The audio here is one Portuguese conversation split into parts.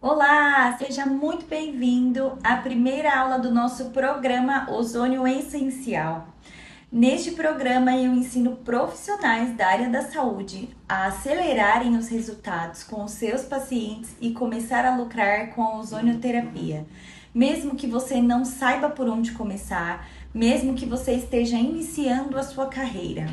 Olá, seja muito bem-vindo à primeira aula do nosso programa Ozônio Essencial. Neste programa, eu ensino profissionais da área da saúde a acelerarem os resultados com os seus pacientes e começar a lucrar com a ozonioterapia. Mesmo que você não saiba por onde começar, mesmo que você esteja iniciando a sua carreira.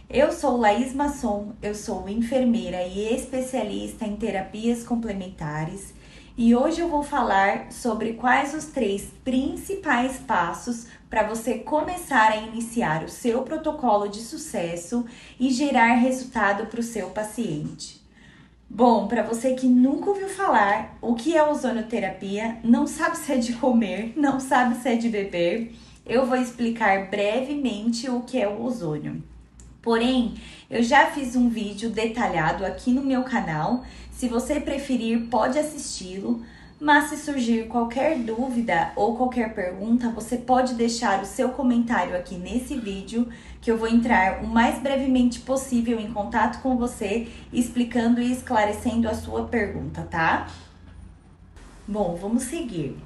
Eu sou Laís Masson, eu sou enfermeira e especialista em terapias complementares e hoje eu vou falar sobre quais os 3 principais passos para você começar a iniciar o seu protocolo de sucesso e gerar resultado para o seu paciente. Bom, para você que nunca ouviu falar o que é ozonoterapia, não sabe se é de comer, não sabe se é de beber, eu vou explicar brevemente o que é o ozônio. Porém, eu já fiz um vídeo detalhado aqui no meu canal. Se você preferir, pode assisti-lo. Mas se surgir qualquer dúvida ou qualquer pergunta, você pode deixar o seu comentário aqui nesse vídeo, que eu vou entrar o mais brevemente possível em contato com você, explicando e esclarecendo a sua pergunta, tá? Bom, vamos seguir.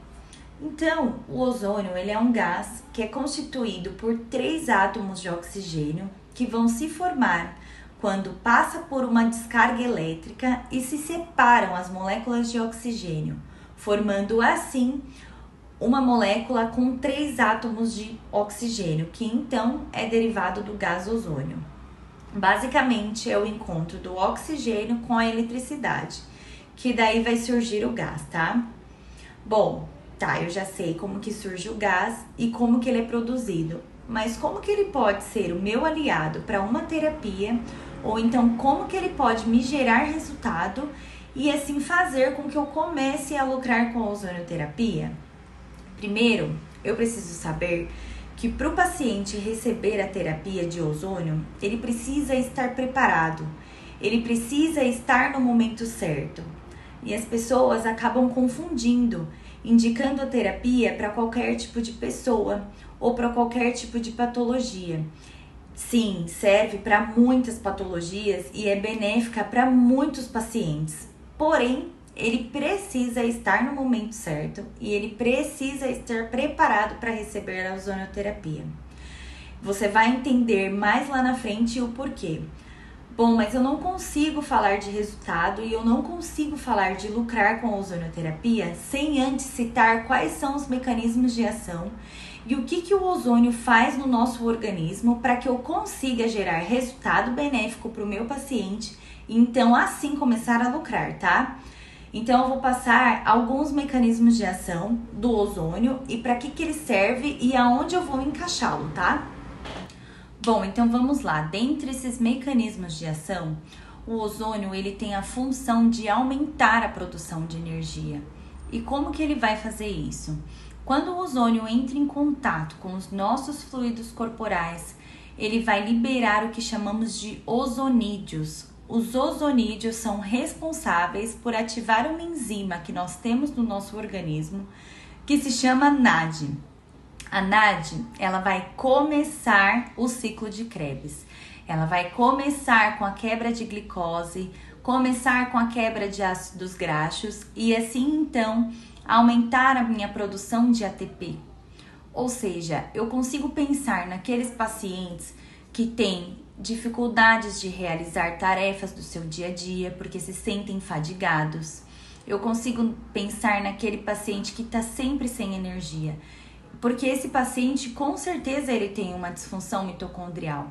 Então, o ozônio ele é um gás que é constituído por 3 átomos de oxigênio que vão se formar quando passa por uma descarga elétrica e se separam as moléculas de oxigênio, formando assim uma molécula com 3 átomos de oxigênio, que então é derivado do gás ozônio. Basicamente, é o encontro do oxigênio com a eletricidade, que daí vai surgir o gás, tá? Bom, tá, eu já sei como que surge o gás e como que ele é produzido, mas como que ele pode ser o meu aliado para uma terapia, ou então como que ele pode me gerar resultado e assim fazer com que eu comece a lucrar com a ozonoterapia? Primeiro, eu preciso saber que para o paciente receber a terapia de ozônio, ele precisa estar preparado, ele precisa estar no momento certo. E as pessoas acabam confundindo, indicando a terapia para qualquer tipo de pessoa ou para qualquer tipo de patologia. Sim, serve para muitas patologias e é benéfica para muitos pacientes. Porém, ele precisa estar no momento certo e ele precisa estar preparado para receber a ozonoterapia. Você vai entender mais lá na frente o porquê. Bom, mas eu não consigo falar de resultado e eu não consigo falar de lucrar com a ozonoterapia sem antes citar quais são os mecanismos de ação e o que o ozônio faz no nosso organismo para que eu consiga gerar resultado benéfico para o meu paciente e então assim começar a lucrar, tá? Então eu vou passar alguns mecanismos de ação do ozônio e para que ele serve e aonde eu vou encaixá-lo, tá? Bom, então vamos lá. Dentre esses mecanismos de ação, o ozônio ele tem a função de aumentar a produção de energia. E como que ele vai fazer isso? Quando o ozônio entra em contato com os nossos fluidos corporais, ele vai liberar o que chamamos de ozonídeos. Os ozonídeos são responsáveis por ativar uma enzima que nós temos no nosso organismo, que se chama NAD. A NAD, ela vai começar o ciclo de Krebs. Ela vai começar com a quebra de glicose, começar com a quebra de ácidos graxos e assim então aumentar a minha produção de ATP. Ou seja, eu consigo pensar naqueles pacientes que têm dificuldades de realizar tarefas do seu dia a dia porque se sentem fadigados. Eu consigo pensar naquele paciente que está sempre sem energia, porque esse paciente com certeza ele tem uma disfunção mitocondrial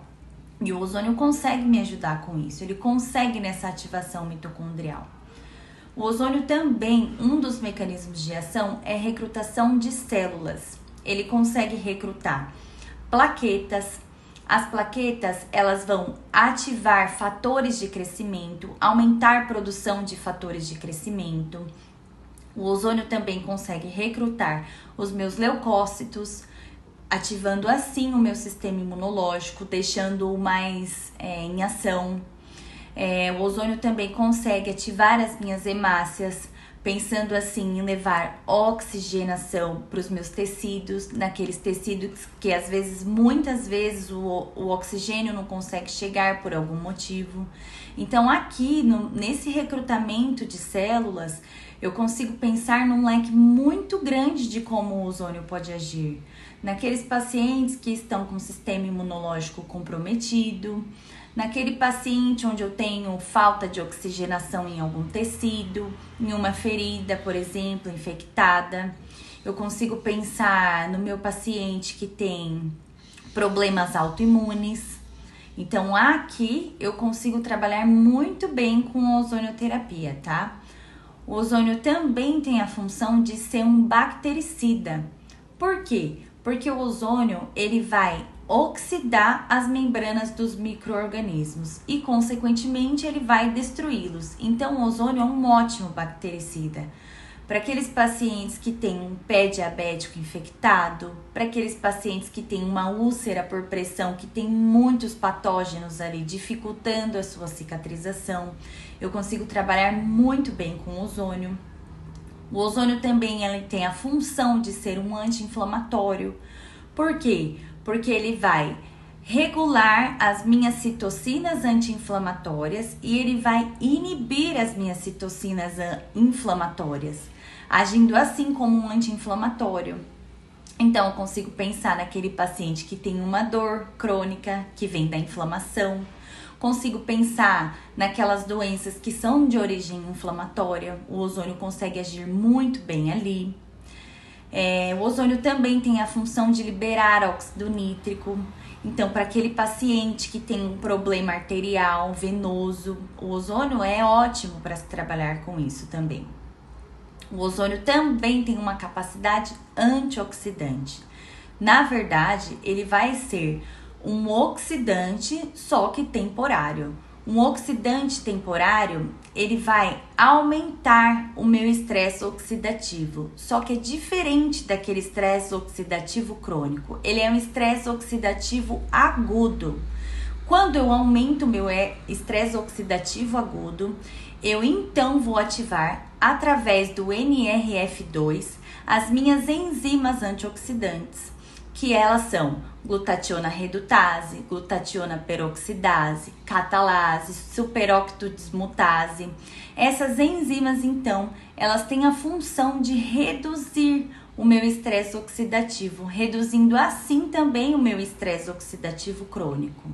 e o ozônio consegue me ajudar com isso, ele consegue nessa ativação mitocondrial. O ozônio também, um dos mecanismos de ação é recrutação de células. Ele consegue recrutar plaquetas. As plaquetas, elas vão ativar fatores de crescimento, aumentar a produção de fatores de crescimento. O ozônio também consegue recrutar os meus leucócitos, ativando assim o meu sistema imunológico, deixando-o mais em ação. O ozônio também consegue ativar as minhas hemácias, pensando assim em levar oxigenação para os meus tecidos, naqueles tecidos que às vezes, muitas vezes, o oxigênio não consegue chegar por algum motivo. Então aqui, nesse recrutamento de células, Eu consigo pensar num leque muito grande de como o ozônio pode agir. Naqueles pacientes que estão com o sistema imunológico comprometido, naquele paciente onde eu tenho falta de oxigenação em algum tecido, em uma ferida, por exemplo, infectada. Eu consigo pensar no meu paciente que tem problemas autoimunes. Então, aqui eu consigo trabalhar muito bem com a ozonioterapia, tá? O ozônio também tem a função de ser um bactericida. Por quê? Porque o ozônio, ele vai oxidar as membranas dos micro-organismos e, consequentemente, ele vai destruí-los. Então, o ozônio é um ótimo bactericida. Para aqueles pacientes que têm um pé diabético infectado, para aqueles pacientes que têm uma úlcera por pressão, que tem muitos patógenos ali dificultando a sua cicatrização, eu consigo trabalhar muito bem com o ozônio. O ozônio também ele tem a função de ser um anti-inflamatório. Por quê? Porque ele vai regular as minhas citocinas anti-inflamatórias e ele vai inibir as minhas citocinas inflamatórias, agindo assim como um anti-inflamatório. Então, eu consigo pensar naquele paciente que tem uma dor crônica que vem da inflamação. Consigo pensar naquelas doenças que são de origem inflamatória. O ozônio consegue agir muito bem ali. O ozônio também tem a função de liberar óxido nítrico. Então, para aquele paciente que tem um problema arterial, venoso, o ozônio é ótimo para se trabalhar com isso também. O ozônio também tem uma capacidade antioxidante. Na verdade, ele vai ser um oxidante, só que temporário. Um oxidante temporário, ele vai aumentar o meu estresse oxidativo, só que é diferente daquele estresse oxidativo crônico. Ele é um estresse oxidativo agudo. Quando eu aumento o meu estresse oxidativo agudo, eu então vou ativar, através do NRF2, as minhas enzimas antioxidantes, que elas são glutationa redutase, glutationa peroxidase, catalase, superoctodismutase. Essas enzimas, então, elas têm a função de reduzir o meu estresse oxidativo, reduzindo assim também o meu estresse oxidativo crônico.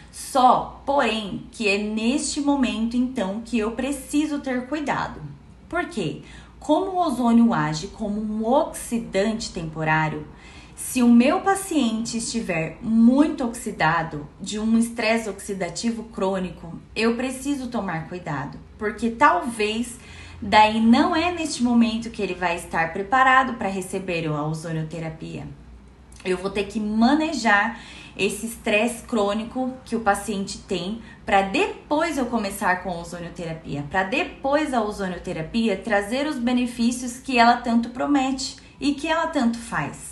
Só, porém, que é neste momento, então, que eu preciso ter cuidado. Por quê? Como o ozônio age como um oxidante temporário, se o meu paciente estiver muito oxidado, de um estresse oxidativo crônico, eu preciso tomar cuidado, porque talvez daí não é neste momento que ele vai estar preparado para receber a ozonioterapia. Eu vou ter que manejar esse estresse crônico que o paciente tem para depois eu começar com a ozonioterapia, para depois a ozonioterapia trazer os benefícios que ela tanto promete e que ela tanto faz.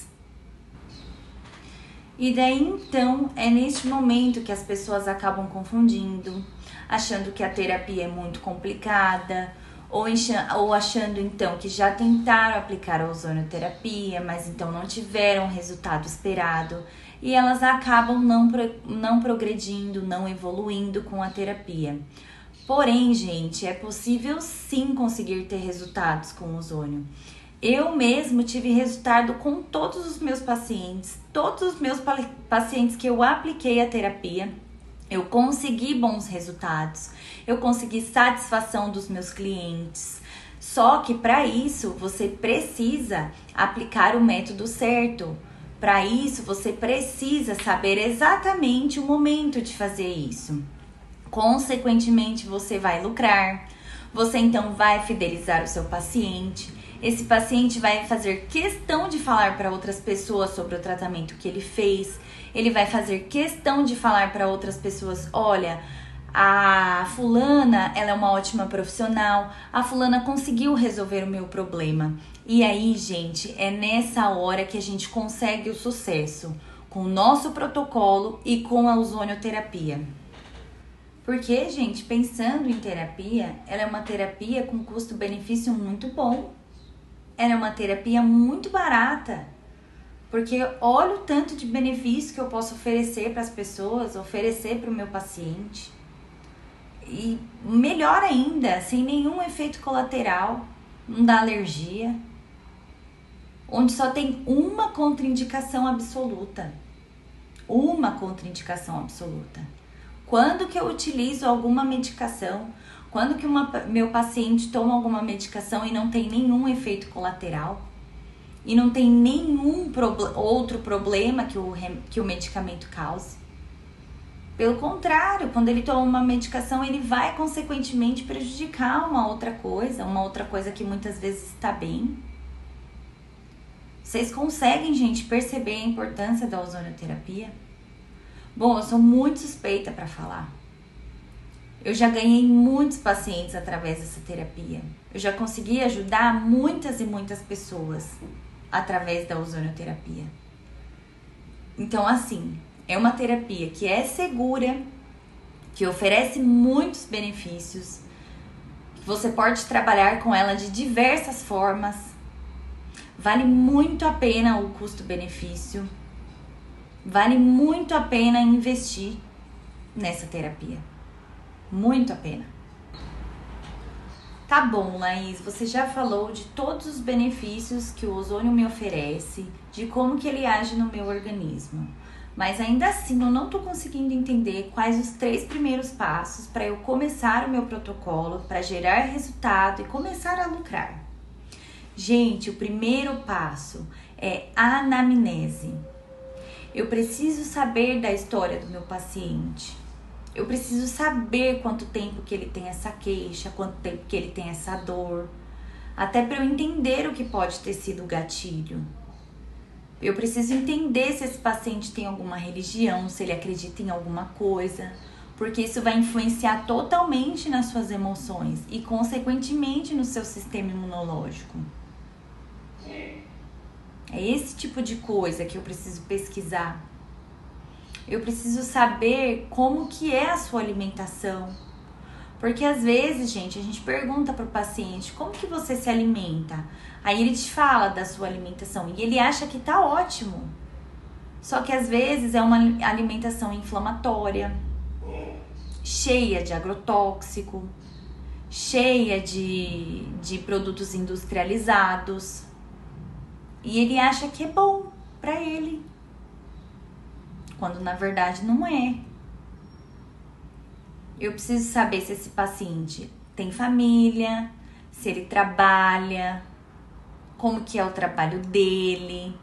E daí, então, é neste momento que as pessoas acabam confundindo, achando que a terapia é muito complicada, ou achando, então, que já tentaram aplicar a ozonioterapia, mas, então, não tiveram o resultado esperado. E elas acabam não progredindo, não evoluindo com a terapia. Porém, gente, é possível sim conseguir ter resultados com o ozônio. Eu mesmo tive resultado com todos os meus pacientes que eu apliquei a terapia, eu consegui bons resultados, eu consegui satisfação dos meus clientes. Só que para isso você precisa aplicar o método certo. Para isso você precisa saber exatamente o momento de fazer isso. Consequentemente, você vai lucrar, você então vai fidelizar o seu paciente. Esse paciente vai fazer questão de falar para outras pessoas sobre o tratamento que ele fez. Ele vai fazer questão de falar para outras pessoas, olha, a fulana, ela é uma ótima profissional, a fulana conseguiu resolver o meu problema. E aí, gente, é nessa hora que a gente consegue o sucesso, com o nosso protocolo e com a ozonioterapia. Porque, gente, pensando em terapia, ela é uma terapia com custo-benefício muito bom. Ela é uma terapia muito barata, porque olha o tanto de benefício que eu posso oferecer para as pessoas, oferecer para o meu paciente. E melhor ainda, sem nenhum efeito colateral. não dá alergia, onde só tem uma contraindicação absoluta. Uma contraindicação absoluta. Quando que eu utilizo alguma medicação, quando que meu paciente toma alguma medicação e não tem nenhum efeito colateral, e não tem nenhum outro problema que o medicamento cause. Pelo contrário, quando ele toma uma medicação, ele vai consequentemente prejudicar uma outra coisa que muitas vezes está bem. Vocês conseguem, gente, perceber a importância da ozonioterapia? Bom, eu sou muito suspeita para falar. Eu já ganhei muitos pacientes através dessa terapia. Eu já consegui ajudar muitas e muitas pessoas através da ozonioterapia. Então, assim, é uma terapia que é segura, que oferece muitos benefícios, que você pode trabalhar com ela de diversas formas. Vale muito a pena o custo-benefício. Vale muito a pena investir nessa terapia. Muito a pena. Tá bom, Laís, você já falou de todos os benefícios que o ozônio me oferece, de como que ele age no meu organismo. Mas ainda assim, eu não tô conseguindo entender quais os 3 primeiros passos para eu começar o meu protocolo, para gerar resultado e começar a lucrar. Gente, o primeiro passo é a anamnese. Eu preciso saber da história do meu paciente. Eu preciso saber quanto tempo que ele tem essa queixa, quanto tempo que ele tem essa dor. Até para eu entender o que pode ter sido o gatilho. Eu preciso entender se esse paciente tem alguma religião, se ele acredita em alguma coisa. Porque isso vai influenciar totalmente nas suas emoções e, consequentemente, no seu sistema imunológico. É esse tipo de coisa que eu preciso pesquisar. Eu preciso saber como que é a sua alimentação. Porque às vezes, gente, a gente pergunta para o paciente, como que você se alimenta? Aí ele te fala da sua alimentação e ele acha que tá ótimo. Só que às vezes é uma alimentação inflamatória, cheia de agrotóxico, cheia de produtos industrializados. E ele acha que é bom para ele, quando na verdade não é. Eu preciso saber se esse paciente tem família, se ele trabalha, como que é o trabalho dele.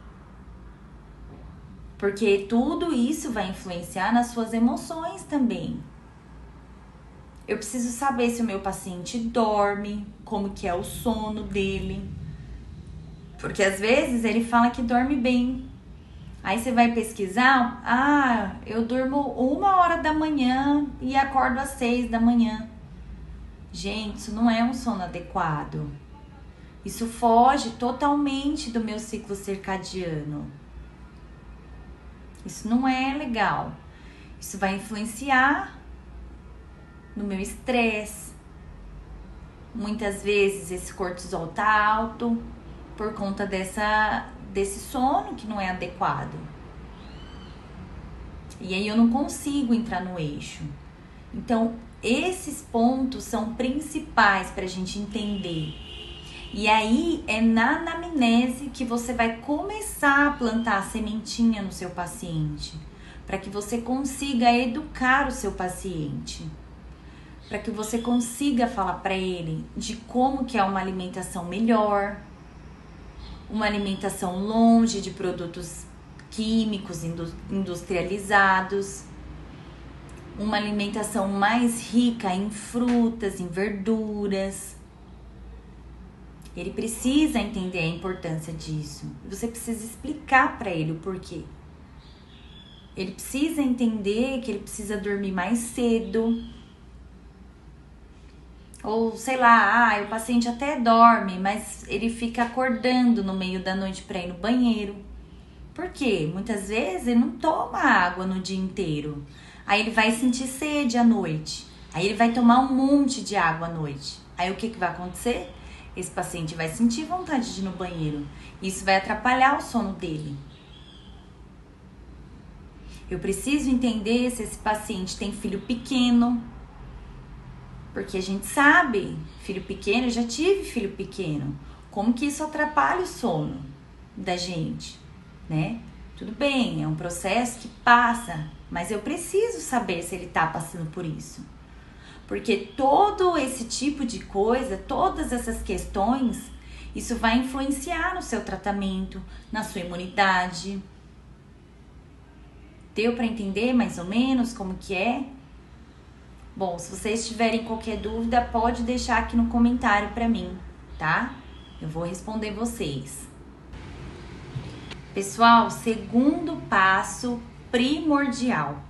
Porque tudo isso vai influenciar nas suas emoções também. Eu preciso saber se o meu paciente dorme, como que é o sono dele. Porque às vezes ele fala que dorme bem. Aí você vai pesquisar, eu durmo 1h da manhã e acordo às 6 da manhã. Gente, isso não é um sono adequado. Isso foge totalmente do meu ciclo circadiano. Isso não é legal. Isso vai influenciar no meu estresse. Muitas vezes esse cortisol tá alto por conta desse sono que não é adequado. E aí eu não consigo entrar no eixo. Então, esses pontos são principais para a gente entender. E aí é na anamnese que você vai começar a plantar a sementinha no seu paciente, para que você consiga educar o seu paciente, para que você consiga falar para ele de como que é uma alimentação melhor, uma alimentação longe de produtos químicos industrializados, uma alimentação mais rica em frutas, em verduras. Ele precisa entender a importância disso. Você precisa explicar para ele o porquê. Ele precisa entender que ele precisa dormir mais cedo. Ou sei lá, o paciente até dorme, mas ele fica acordando no meio da noite para ir no banheiro. Por quê? Muitas vezes ele não toma água no dia inteiro. Aí ele vai sentir sede à noite. Aí ele vai tomar um monte de água à noite. Aí o que vai acontecer? Esse paciente vai sentir vontade de ir no banheiro. Isso vai atrapalhar o sono dele. Eu preciso entender se esse paciente tem filho pequeno. Porque a gente sabe, filho pequeno, eu já tive filho pequeno, como que isso atrapalha o sono da gente, né? Tudo bem, é um processo que passa, mas eu preciso saber se ele tá passando por isso. Porque todo esse tipo de coisa, todas essas questões, isso vai influenciar no seu tratamento, na sua imunidade. Deu para entender mais ou menos como que é? Bom, se vocês tiverem qualquer dúvida, pode deixar aqui no comentário para mim, tá? Eu vou responder vocês. Pessoal, segundo passo primordial,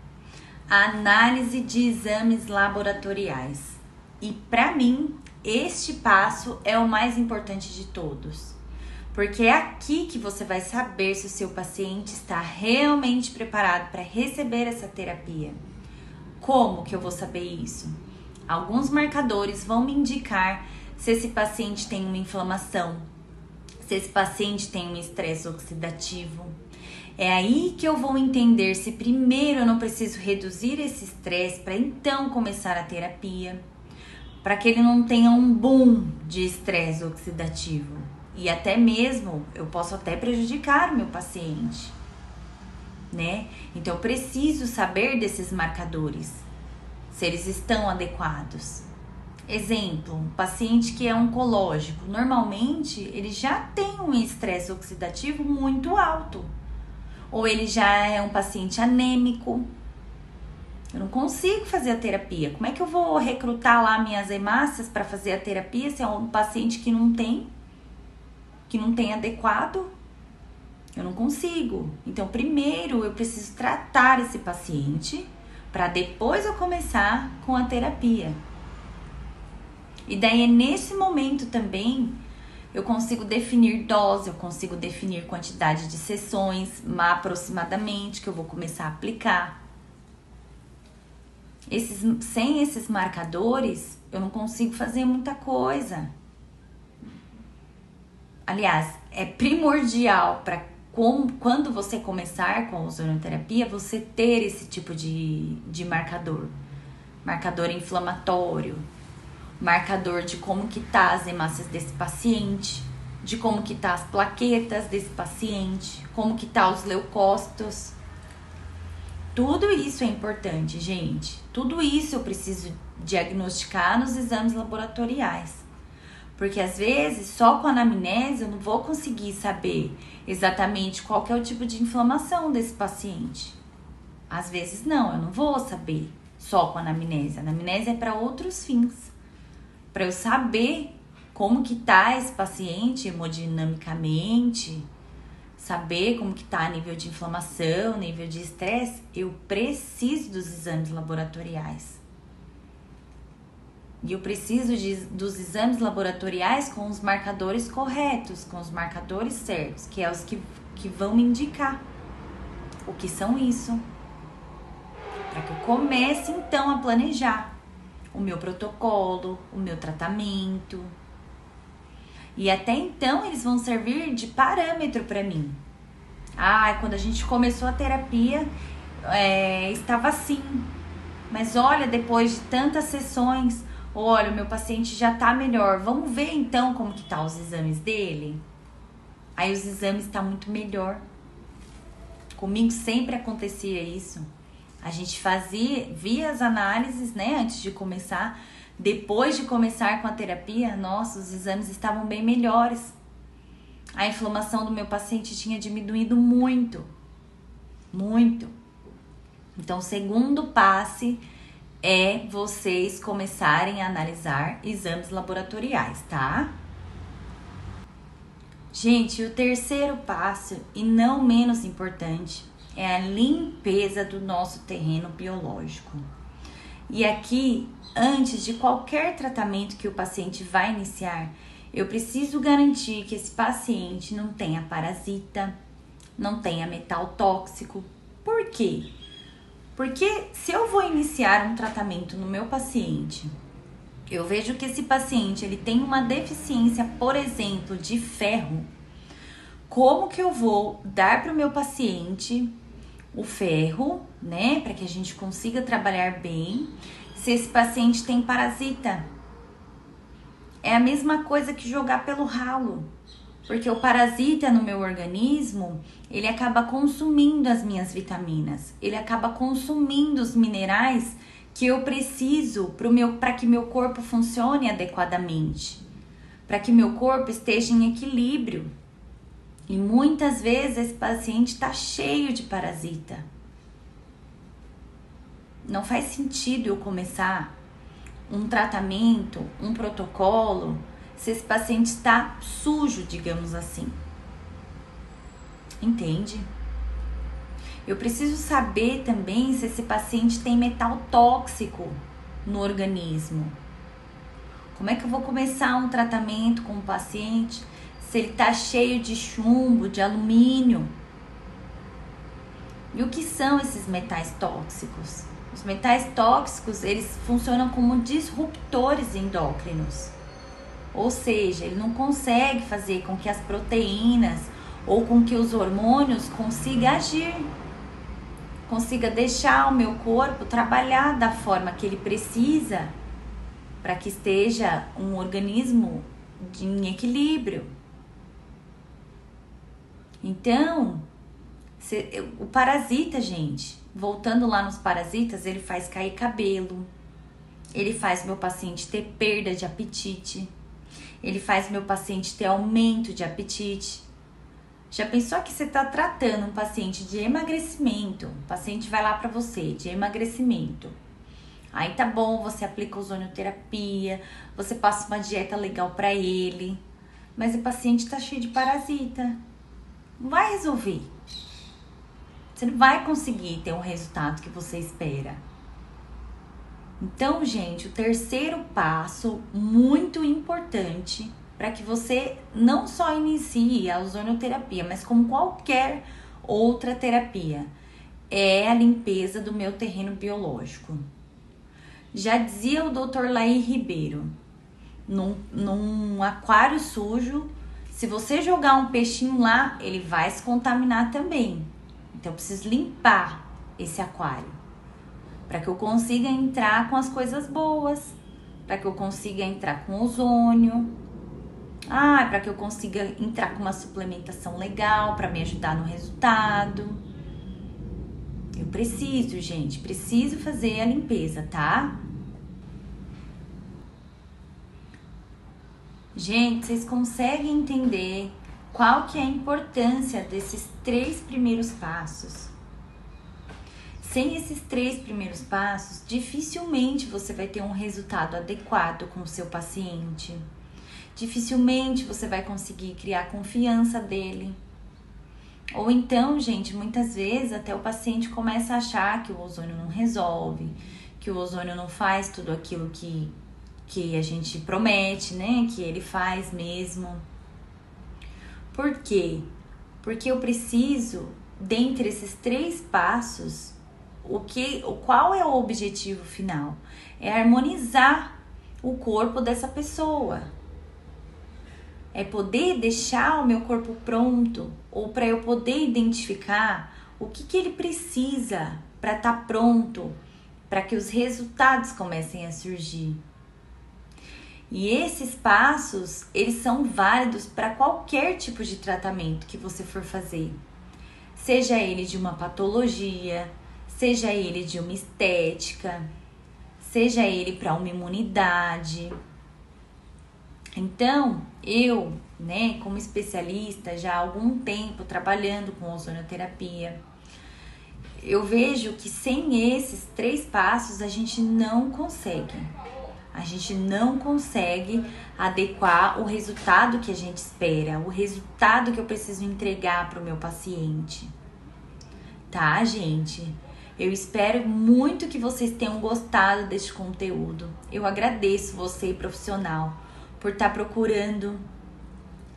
a análise de exames laboratoriais. E para mim, este passo é o mais importante de todos. Porque é aqui que você vai saber se o seu paciente está realmente preparado para receber essa terapia. Como que eu vou saber isso? Alguns marcadores vão me indicar se esse paciente tem uma inflamação, se esse paciente tem um estresse oxidativo. É aí que eu vou entender se primeiro eu não preciso reduzir esse estresse para então começar a terapia, para que ele não tenha um boom de estresse oxidativo. E até mesmo eu posso até prejudicar o meu paciente, né? Então eu preciso saber desses marcadores, se eles estão adequados. Exemplo, um paciente que é oncológico, normalmente ele já tem um estresse oxidativo muito alto. Ou ele já é um paciente anêmico. Eu não consigo fazer a terapia. Como é que eu vou recrutar lá minhas hemácias para fazer a terapia se é um paciente que não tem adequado? Eu não consigo. Então, primeiro eu preciso tratar esse paciente para depois eu começar com a terapia. E daí é nesse momento também eu consigo definir dose, eu consigo definir quantidade de sessões aproximadamente que eu vou começar a aplicar. Sem esses marcadores, eu não consigo fazer muita coisa. Aliás, é primordial para quando você começar com a ozonoterapia, você ter esse tipo de marcador. Marcador inflamatório, marcador de como que tá as hemácias desse paciente, de como que tá as plaquetas desse paciente, como que tá os leucócitos. Tudo isso é importante, gente. Tudo isso eu preciso diagnosticar nos exames laboratoriais. Porque às vezes, só com a anamnese, eu não vou conseguir saber exatamente qual que é o tipo de inflamação desse paciente. Às vezes não, eu não vou saber só com a anamnese. A anamnese é para outros fins. Para eu saber como que tá esse paciente hemodinamicamente, saber como que tá a nível de inflamação, nível de estresse, eu preciso dos exames laboratoriais. E eu preciso dos exames laboratoriais com os marcadores corretos, com os marcadores certos, que é os que vão me indicar o que são isso. Para que eu comece então a planejar o meu protocolo, o meu tratamento. E até então eles vão servir de parâmetro para mim. Quando a gente começou a terapia, estava assim. Mas olha, depois de tantas sessões, olha, o meu paciente já tá melhor. Vamos ver então como que tá os exames dele? Aí os exames tá muito melhor. Comigo sempre acontecia isso. A gente via as análises, né, antes de começar. Depois de começar com a terapia, nossa, os exames estavam bem melhores. A inflamação do meu paciente tinha diminuído muito. Muito. Então, o segundo passo é vocês começarem a analisar exames laboratoriais, tá? Gente, o terceiro passo, e não menos importante, é a limpeza do nosso terreno biológico. E aqui, antes de qualquer tratamento que o paciente vai iniciar, eu preciso garantir que esse paciente não tenha parasita, não tenha metal tóxico. Por quê? Porque se eu vou iniciar um tratamento no meu paciente, eu vejo que esse paciente ele tem uma deficiência, por exemplo, de ferro, como que eu vou dar para o meu paciente o ferro, né, para que a gente consiga trabalhar bem, se esse paciente tem parasita. É a mesma coisa que jogar pelo ralo, porque o parasita no meu organismo, ele acaba consumindo as minhas vitaminas, ele acaba consumindo os minerais que eu preciso para que meu corpo funcione adequadamente, para que meu corpo esteja em equilíbrio. E muitas vezes esse paciente está cheio de parasita. Não faz sentido eu começar um tratamento, um protocolo, se esse paciente está sujo, digamos assim. Entende? Eu preciso saber também se esse paciente tem metal tóxico no organismo. Como é que eu vou começar um tratamento com o paciente se ele está cheio de chumbo, de alumínio? E o que são esses metais tóxicos? Os metais tóxicos, eles funcionam como disruptores endócrinos. Ou seja, ele não consegue fazer com que as proteínas ou com que os hormônios consigam agir. Consiga deixar o meu corpo trabalhar da forma que ele precisa para que esteja um organismo em equilíbrio. Então, o parasita, gente, voltando lá nos parasitas, ele faz cair cabelo, ele faz meu paciente ter perda de apetite, ele faz meu paciente ter aumento de apetite. Já pensou que você está tratando um paciente de emagrecimento, o paciente vai lá para você de emagrecimento, aí tá bom, você aplica ozonioterapia, você passa uma dieta legal para ele, mas o paciente tá cheio de parasita, não vai resolver. Você não vai conseguir ter um resultado que você espera. Então, gente, o terceiro passo, muito importante, para que você não só inicie a ozonioterapia, mas como qualquer outra terapia, é a limpeza do meu terreno biológico. Já dizia o Dr. Laí Ribeiro, num aquário sujo, se você jogar um peixinho lá, ele vai se contaminar também. Então, eu preciso limpar esse aquário para que eu consiga entrar com as coisas boas, para que eu consiga entrar com ozônio, para que eu consiga entrar com uma suplementação legal para me ajudar no resultado. Eu preciso, gente, preciso fazer a limpeza, tá? Gente, vocês conseguem entender qual que é a importância desses 3 primeiros passos? Sem esses 3 primeiros passos, dificilmente você vai ter um resultado adequado com o seu paciente. Dificilmente você vai conseguir criar confiança dele. Ou então, gente, muitas vezes até o paciente começa a achar que o ozônio não resolve, que o ozônio não faz tudo aquilo que a gente promete, né? Que ele faz mesmo. Por quê? Porque eu preciso, dentre esses 3 passos, qual é o objetivo final? É harmonizar o corpo dessa pessoa. É poder deixar o meu corpo pronto, ou para eu poder identificar o que ele precisa para estar pronto, para que os resultados comecem a surgir. E esses passos, eles são válidos para qualquer tipo de tratamento que você for fazer. Seja ele de uma patologia, seja ele de uma estética, seja ele para uma imunidade. Então, eu, como especialista, já há algum tempo trabalhando com ozonioterapia, eu vejo que sem esses 3 passos a gente não consegue. A gente não consegue adequar o resultado que a gente espera, o resultado que eu preciso entregar para o meu paciente. Tá, gente? Eu espero muito que vocês tenham gostado deste conteúdo. Eu agradeço você, profissional, por estar procurando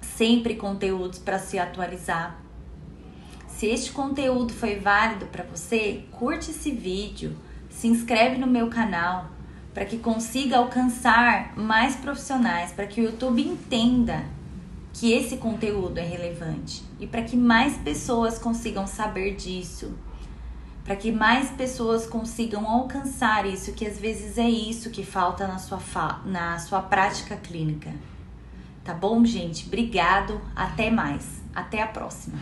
sempre conteúdos para se atualizar. Se este conteúdo foi válido para você, curte esse vídeo, se inscreve no meu canal, para que consiga alcançar mais profissionais, para que o YouTube entenda que esse conteúdo é relevante e para que mais pessoas consigam saber disso, para que mais pessoas consigam alcançar isso, que às vezes é isso que falta na sua prática clínica. Tá bom, gente? Obrigado, até mais. Até a próxima.